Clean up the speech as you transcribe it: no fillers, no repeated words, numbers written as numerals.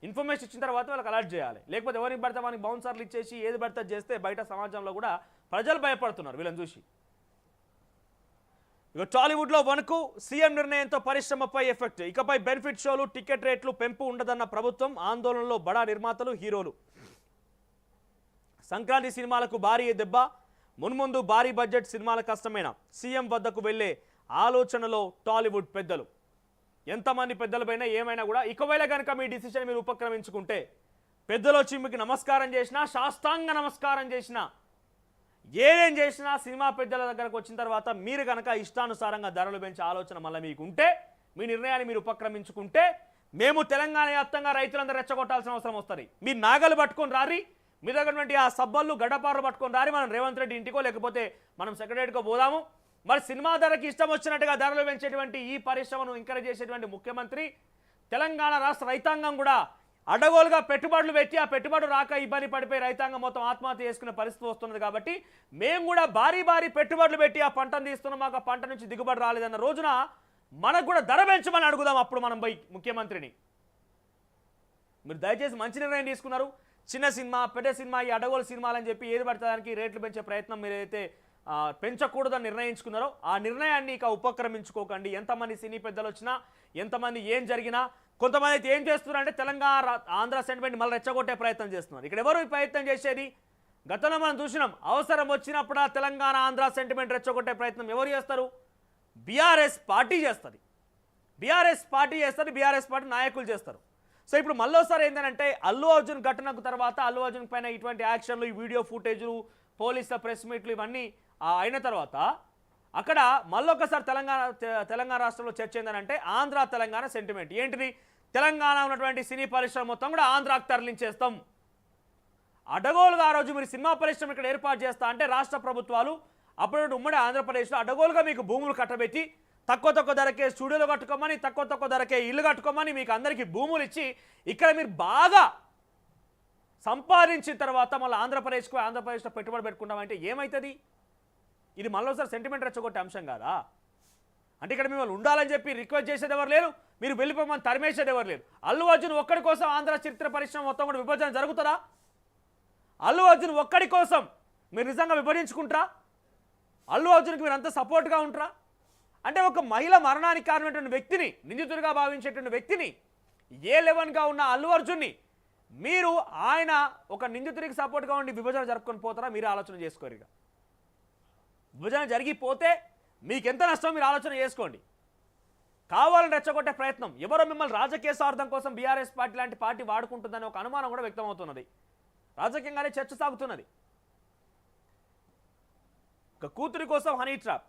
Information ఇచ్చిన తర్వాత వాళ్ళకి అలర్ట్ చేయాలి. లేకపోతే ఎవరికి పడితే వానికి బౌన్సర్లు ఇచ్చేసి ఏది పడితే చేస్తే బయట సమాజంలో కూడా ప్రజలు భయపడుతున్నారు వీళ్ళని చూసి. ఇక టాలీవుడ్లో వణుకు, సీఎం నిర్ణయంతో పరిశ్రమపై ఎఫెక్ట్. ఇకపై బెనిఫిట్ షోలు, టికెట్ రేట్లు పెంపు ఉండదన్న ప్రభుత్వం, ఆందోళనలో బడా నిర్మాతలు, హీరోలు. సంక్రాంతి సినిమాలకు భారీ దెబ్బ, మున్ముందు భారీ బడ్జెట్ సినిమాల కష్టమేనా? సీఎం వద్దకు వెళ్లే ఆలోచనలో టాలీవుడ్ పెద్దలు. ఎంతమంది పెద్దలపైనా ఏమైనా కూడా ఇకవేళ కనుక మీ డిసిషన్ మీరు ఉపక్రమించుకుంటే, పెద్దలు వచ్చి మీకు నమస్కారం చేసినా, శాస్త్రాంగ నమస్కారం చేసినా, ఏదేం చేసినా సినిమా పెద్దల దగ్గరకు వచ్చిన తర్వాత మీరు కనుక ఇష్టానుసారంగా ధరలు పెంచే ఆలోచన మళ్ళీ మీకు ఉంటే, మీ నిర్ణయాన్ని మీరు ఉపక్రమించుకుంటే, మేము తెలంగాణ వ్యాప్తంగా రైతులందరూ రెచ్చగొట్టాల్సిన అవసరం వస్తుంది. మీరు నాగలు పట్టుకొని రారి, మీ దగ్గర ఆ సబ్బళ్ళు గడ్డపారలు పట్టుకొని రారి, మనం రేవంత్ రెడ్డి ఇంటికో లేకపోతే మనం సెక్రటరీకో పోదాము. మరి సినిమా ధరకి ఇష్టం వచ్చినట్టుగా ధరలు పెంచేటువంటి ఈ పరిశ్రమను ఎంకరేజ్ చేసేటువంటి ముఖ్యమంత్రి, తెలంగాణ రాష్ట్ర రైతాంగం కూడా అడగోలుగా పెట్టుబడులు పెట్టి ఆ పెట్టుబడులు రాక ఇబ్బంది పడిపోయి రైతాంగం మొత్తం ఆత్మహత్య చేసుకునే పరిస్థితి వస్తున్నది. కాబట్టి మేము కూడా భారీ భారీ పెట్టుబడులు పెట్టి ఆ పంటను తీస్తున్నాం, మాకు ఆ పంట నుంచి దిగుబడి రాలేదన్న రోజున మనకు కూడా ధర పెంచమని అడుగుదాం. అప్పుడు మనం పోయి ముఖ్యమంత్రిని, మీరు దయచేసి మంచి నిర్ణయం తీసుకున్నారు. చిన్న సినిమా, పెద్ద సినిమా, ఈ అడగోలు సినిమాలని చెప్పి ఏది పడతానికి రేట్లు పెంచే ప్రయత్నం మీరైతే పెంచకూడదని నిర్ణయించుకున్నారో ఆ నిర్ణయాన్ని ఇక ఉపక్రమించుకోకండి. ఎంతమంది సినీ పెద్దలు వచ్చినా, ఎంతమంది ఏం జరిగినా, కొంతమంది అయితే ఏం చేస్తున్నారంటే తెలంగాణ ఆంధ్ర సెంటిమెంట్ మళ్ళీ రెచ్చగొట్టే ప్రయత్నం చేస్తున్నారు. ఇక్కడ ఎవరు ఈ ప్రయత్నం చేసేది? గతంలో మనం చూసినాం, అవసరం వచ్చినప్పుడు తెలంగాణ ఆంధ్ర సెంటిమెంట్ రెచ్చగొట్టే ప్రయత్నం ఎవరు చేస్తారు? బీఆర్ఎస్ పార్టీ చేస్తుంది. బీఆర్ఎస్ పార్టీ నాయకులు చేస్తారు. సో ఇప్పుడు మళ్ళీసారి ఏంటంటే అల్లు అర్జున్ ఘటనకు తర్వాత అల్లు అర్జున్ పైన ఇటువంటి యాక్షన్లు, ఈ వీడియో ఫుటేజ్లు, పోలీసుల ప్రెస్ మీట్లు ఇవన్నీ అయిన తర్వాత అక్కడ మళ్ళొకసారి తెలంగాణ రాష్ట్రంలో చర్చ ఏంటంటే ఆంధ్ర తెలంగాణ సెంటిమెంట్ ఏంటిది? తెలంగాణ ఉన్నటువంటి సినీ పరిశ్రమ మొత్తం కూడా ఆంధ్రాకు తరలించేస్తాం. అడగోలుగా ఆ రోజు మీరు సినిమా పరిశ్రమ ఇక్కడ ఏర్పాటు చేస్తా అంటే రాష్ట్ర ప్రభుత్వాలు అప్పుడు ఉమ్మడి ఆంధ్రప్రదేశ్లో అడగోలుగా మీకు భూములు కట్టబెట్టి తక్కువ ధరకే స్టూడియోలు కట్టుకోమని, తక్కువ ధరకే ఇల్లు కట్టుకోమని మీకు అందరికీ భూములు ఇచ్చి ఇక్కడ మీరు బాగా సంపాదించిన తర్వాత మళ్ళీ ఆంధ్రప్రదేశ్లో పెట్టుబడి పెట్టుకుంటామంటే ఏమవుతుంది? ఇది మళ్ళీసారి సెంటిమెంట్ రెచ్చగొట్టే అంశం కాదా? అంటే ఇక్కడ మిమ్మల్ని ఉండాలని చెప్పి రిక్వెస్ట్ చేసేది ఎవరు లేరు, మీరు వెళ్ళిపోమని తరిమేసేది ఎవరు లేరు. అల్లు అర్జున్ ఒక్కడి కోసం ఆంధ్ర చరిత్ర పరిశ్రమ మొత్తం కూడా విభజన జరుగుతుందా? అల్లు అర్జున్ ఒక్కడి కోసం మీరు నిజంగా విభజించుకుంటారా? అల్లు అర్జున్కి మీరు అంత సపోర్ట్గా ఉంటారా? అంటే ఒక మహిళ మరణానికి కారణమైనటువంటి వ్యక్తిని, నిందితుడిగా భావించేటువంటి వ్యక్తిని, A11గా ఉన్న అల్లు అర్జున్ని మీరు ఆయన ఒక నిందితుడికి సపోర్ట్గా ఉండి విభజన జరుపుకొని పోతారా? మీరు ఆలోచన చేసుకోరు. ఇక విభజన జరిగిపోతే మీకెంత నష్టం మీరు ఆలోచన చేసుకోండి. కావాలని రెచ్చగొట్టే ప్రయత్నం ఎవరో మిమ్మల్ని రాజకీయ స్వార్థం కోసం బీఆర్ఎస్ పార్టీ లాంటి పార్టీ వాడుకుంటుందనే ఒక అనుమానం కూడా వ్యక్తమవుతున్నది. రాజకీయంగానే చర్చ సాగుతున్నది. ఒక కూతురి కోసం హనీ ట్రాప్.